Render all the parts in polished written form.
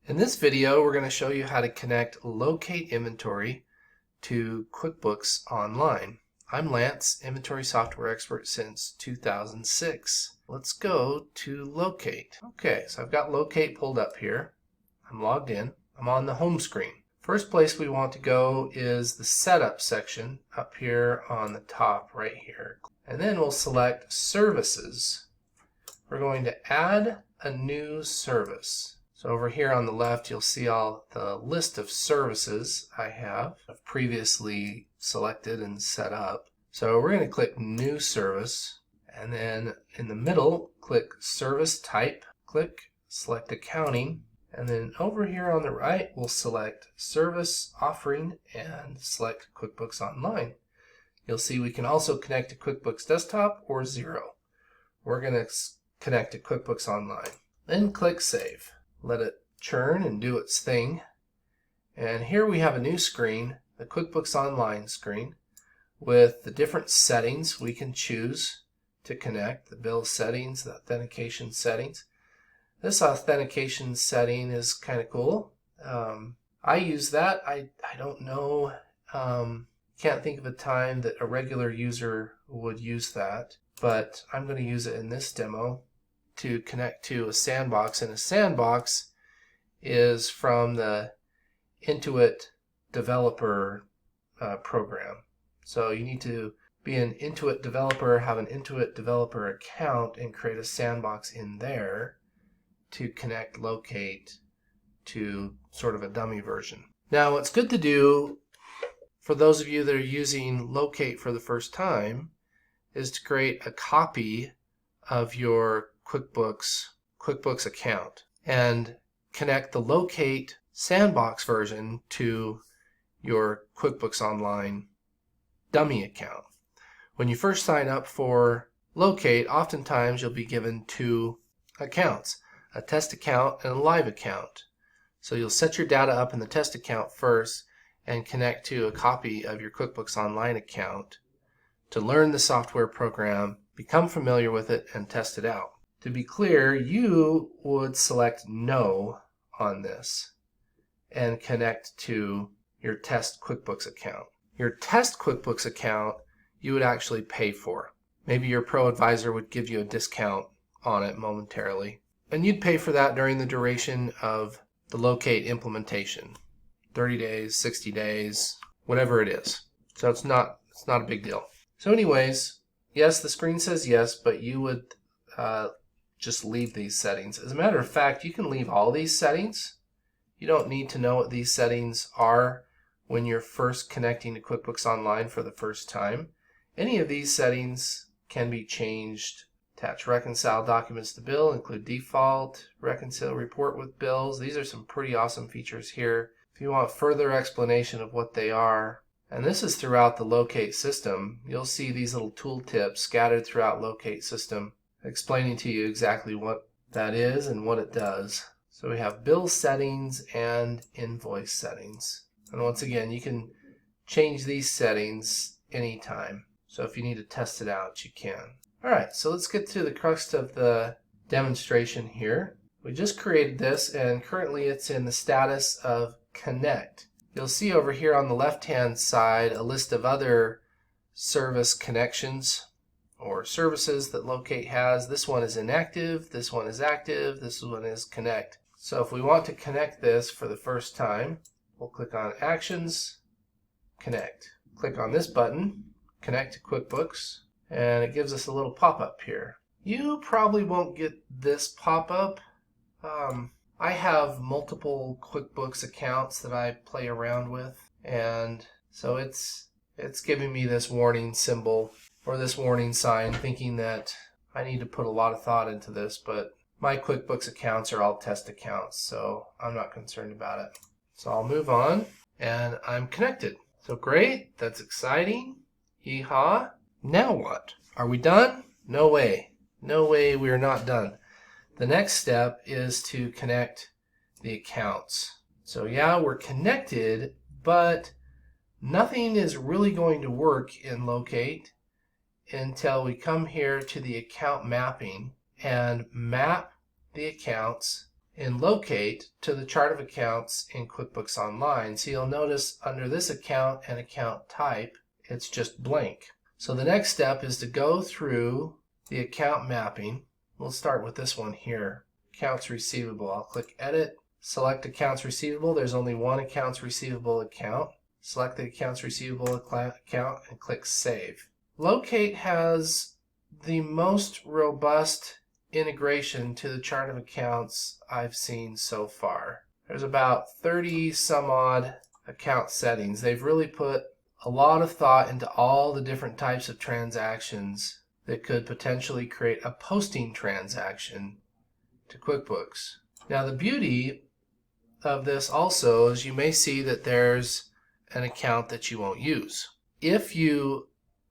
In this video, we're going to show you how to connect Locate Inventory to QuickBooks Online. I'm Lance, inventory software expert since 2006. Let's go to Locate. Okay, so I've got Locate pulled up here. I'm logged in. I'm on the home screen. First place we want to go is the Setup section up here on the top right here. And then we'll select Services. We're going to add a new service. So over here on the left, you'll see all the list of services I've previously selected and set up. So we're going to click New Service, and then in the middle, click Service Type, select Accounting, and then over here on the right, we'll select Service Offering and select QuickBooks Online. You'll see we can also connect to QuickBooks Desktop or Zero. We're going to connect to QuickBooks Online. Then click Save. Let it churn and do its thing. And here we have a new screen, the QuickBooks Online screen, with the different settings we can choose to connect, the bill settings, the authentication settings. This authentication setting is kind of cool. I use that. I don't know, can't think of a time that a regular user would use that, but I'm going to use it in this demo to connect to a sandbox, and a sandbox is from the Intuit developer program. So you need to be an Intuit developer, have an Intuit developer account, and create a sandbox in there to connect Locate to sort of a dummy version. Now, what's good to do for those of you that are using Locate for the first time is to create a copy of your QuickBooks account and connect the Locate sandbox version to your QuickBooks Online dummy account. When you first sign up for Locate, oftentimes you'll be given two accounts, a test account and a live account. So you'll set your data up in the test account first and connect to a copy of your QuickBooks Online account to learn the software program, become familiar with it, and test it out. To be clear, you would select No on this and connect to your test QuickBooks account. Your test QuickBooks account you would actually pay for. Maybe your pro advisor would give you a discount on it momentarily, and you'd pay for that during the duration of the Locate implementation, 30 days, 60 days, whatever it is. So it's not a big deal. So anyways, yes, the screen says yes, but you would just leave these settings. As a matter of fact, you can leave all these settings. You don't need to know what these settings are when you're first connecting to QuickBooks Online for the first time. Any of these settings can be changed. Attach reconcile documents to bill, include default, reconcile report with bills. These are some pretty awesome features here. If you want further explanation of what they are, and this is throughout the Locate system, you'll see these little tooltips scattered throughout Locate system, explaining to you exactly what that is and what it does. So we have bill settings and invoice settings. And once again, you can change these settings anytime. So if you need to test it out, you can. Alright, so let's get to the crux of the demonstration here. We just created this, and currently it's in the status of Connect. You'll see over here on the left-hand side a list of other service connections or services that Locate has. This one is inactive, this one is active, this one is Connect. So if we want to connect this for the first time, we'll click on Actions, Connect. Click on this button, Connect to QuickBooks, and it gives us a little pop-up here. You probably won't get this pop-up. I have multiple QuickBooks accounts that I play around with, and so it's giving me this warning symbol or this warning sign, thinking that I need to put a lot of thought into this, but my QuickBooks accounts are all test accounts, so I'm not concerned about it. So I'll move on, and I'm connected. So great, that's exciting. Yeehaw. Now what? Are we done? No way. No way, we are not done. The next step is to connect the accounts. So yeah, we're connected, but nothing is really going to work in Locate until we come here to the account mapping and map the accounts in Locate to the chart of accounts in QuickBooks Online. So you'll notice under this account and account type, it's just blank. So the next step is to go through the account mapping. We'll start with this one here, accounts receivable. I'll click Edit, select accounts receivable. There's only one accounts receivable account. Select the accounts receivable account and click Save. Locate has the most robust integration to the chart of accounts I've seen so far. There's about 30 some odd account settings. They've really put a lot of thought into all the different types of transactions that could potentially create a posting transaction to QuickBooks. Now the beauty of this also is you may see that there's an account that you won't use. If you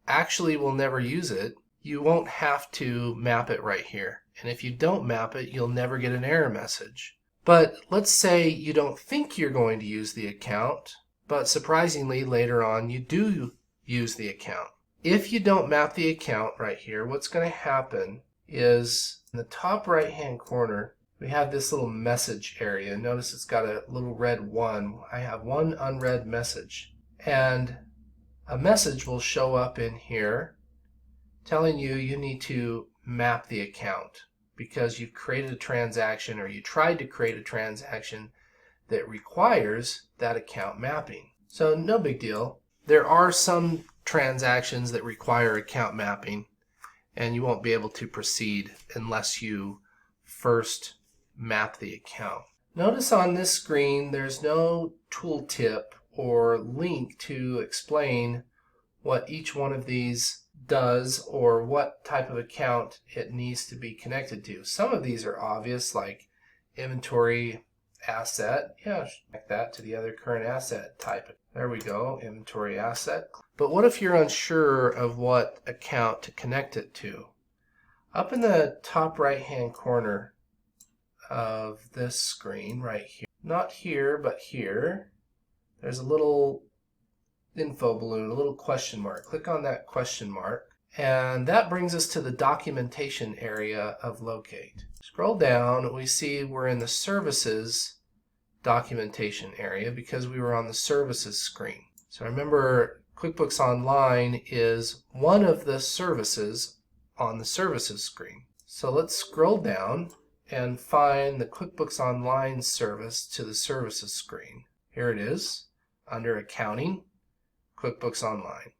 actually will never use it, you won't have to map it right here. And if you don't map it, you'll never get an error message. But let's say you don't think you're going to use the account, but surprisingly later on you do use the account. If you don't map the account right here, what's going to happen is in the top right hand corner we have this little message area. Notice it's got a little red 1. I have one unread message. And a message will show up in here telling you you need to map the account because you've created a transaction or you tried to create a transaction that requires that account mapping. So no big deal. There are some transactions that require account mapping and you won't be able to proceed unless you first map the account. Notice on this screen there's no tooltip or link to explain what each one of these does or what type of account it needs to be connected to. Some of these are obvious, like inventory asset. Yeah, connect that to the other current asset type. There we go, inventory asset. But what if you're unsure of what account to connect it to? Up in the top right hand corner of this screen right here, not here but here, there's a little info balloon, a little question mark. Click on that question mark and that brings us to the documentation area of Locate. Scroll down, we see we're in the services documentation area because we were on the services screen. So remember, QuickBooks Online is one of the services on the services screen. So let's scroll down and find the QuickBooks Online service to the services screen. Here it is under Accounting, QuickBooks Online.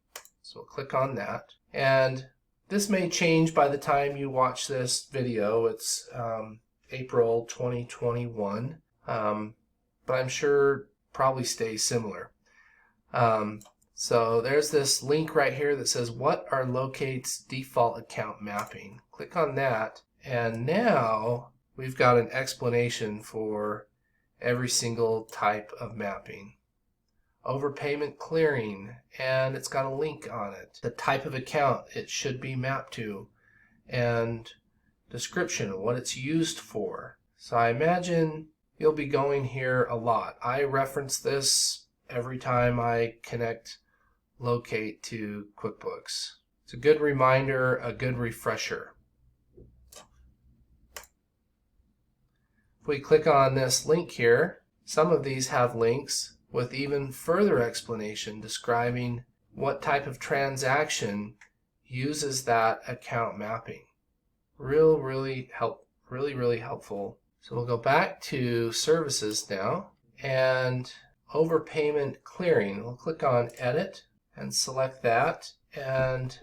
So we'll click on that. And this may change by the time you watch this video. It's April 2021, but I'm sure probably stays similar. So there's this link right here that says, what are Locate's default account mapping? Click on that, and now we've got an explanation for every single type of mapping. Overpayment clearing, and it's got a link on it. The type of account it should be mapped to, and description of what it's used for. So I imagine you'll be going here a lot. I reference this every time I connect Locate to QuickBooks. It's a good reminder, a good refresher. If we click on this link here, some of these have links with even further explanation describing what type of transaction uses that account mapping. Really helpful. So we'll go back to services now, and overpayment clearing. We'll click on Edit and select that, and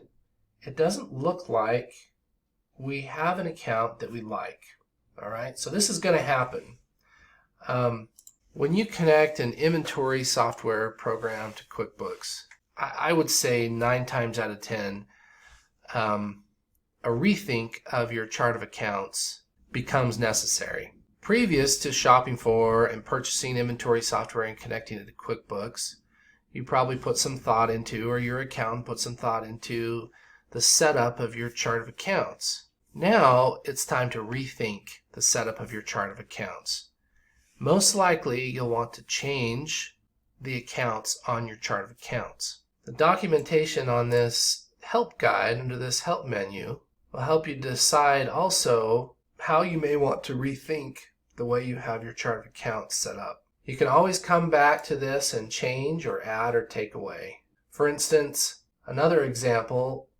it doesn't look like we have an account that we like. All right, so this is going to happen. When you connect an inventory software program to QuickBooks, I would say 9 times out of 10, a rethink of your chart of accounts becomes necessary. Previous to shopping for and purchasing inventory software and connecting it to QuickBooks, you probably put some thought into, or your accountant put some thought into, the setup of your chart of accounts. Now it's time to rethink the setup of your chart of accounts. Most likely you'll want to change the accounts on your chart of accounts. The documentation on this help guide under this help menu will help you decide also how you may want to rethink the way you have your chart of accounts set up. You can always come back to this and change or add or take away. For instance, another example,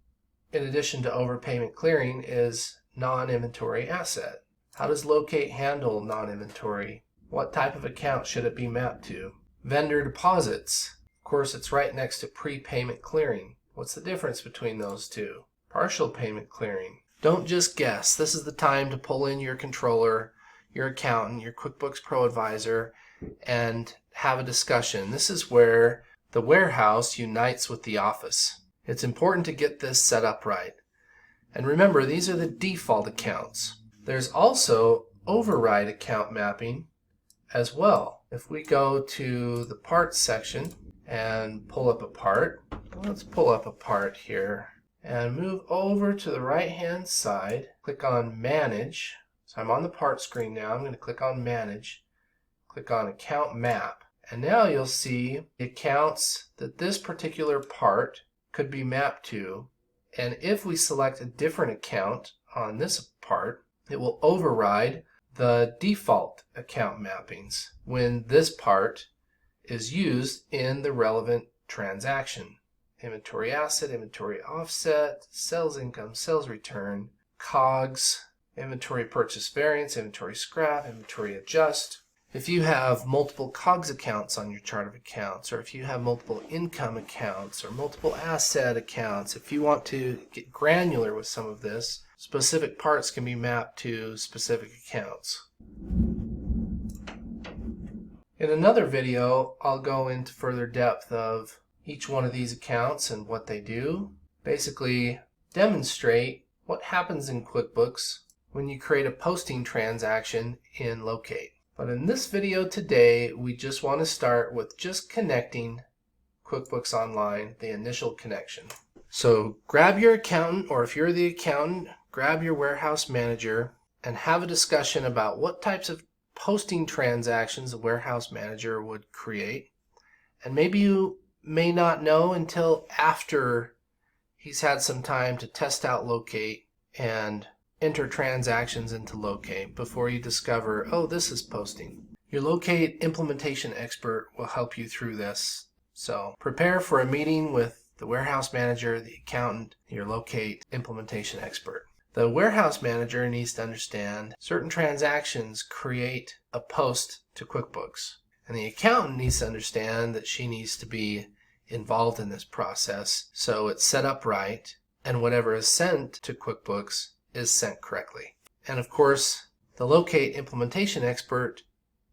in addition to overpayment clearing, is non-inventory asset. How does locate handle non-inventory? What type of account should it be mapped to? Vendor deposits. Of course, it's right next to prepayment clearing. What's the difference between those two? Partial payment clearing. Don't just guess. This is the time to pull in your controller, your accountant, your QuickBooks Pro advisor, and have a discussion. This is where the warehouse unites with the office. It's important to get this set up right. And remember, these are the default accounts. There's also override account mapping as well. If we go to the parts section and pull up a part, let's pull up a part here and move over to the right hand side, click on Manage. So I'm on the part screen now. I'm going to click on Manage, click on Account Map, and now you'll see the accounts that this particular part could be mapped to. And if we select a different account on this part, it will override the default account mappings when this part is used in the relevant transaction. Inventory asset, inventory offset, sales income, sales return, COGS, inventory purchase variance, inventory scrap, inventory adjust. If you have multiple COGS accounts on your chart of accounts, or if you have multiple income accounts or multiple asset accounts, if you want to get granular with some of this, specific parts can be mapped to specific accounts. In another video, I'll go into further depth of each one of these accounts and what they do. Basically, demonstrate what happens in QuickBooks when you create a posting transaction in Locate. But in this video today, we just want to start with just connecting QuickBooks Online, the initial connection. So grab your accountant, or if you're the accountant, grab your warehouse manager and have a discussion about what types of posting transactions the warehouse manager would create. And maybe you may not know until after he's had some time to test out Locate and enter transactions into Locate before you discover, oh, this is posting. Your Locate implementation expert will help you through this. So prepare for a meeting with the warehouse manager, the accountant, your Locate implementation expert. The warehouse manager needs to understand certain transactions create a post to QuickBooks. And the accountant needs to understand that she needs to be involved in this process so it's set up right and whatever is sent to QuickBooks is sent correctly. And of course, the Locate implementation expert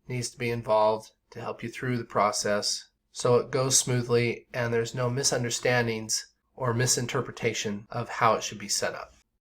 needs to be involved to help you through the process so it goes smoothly and there's no misunderstandings or misinterpretation of how it should be set up.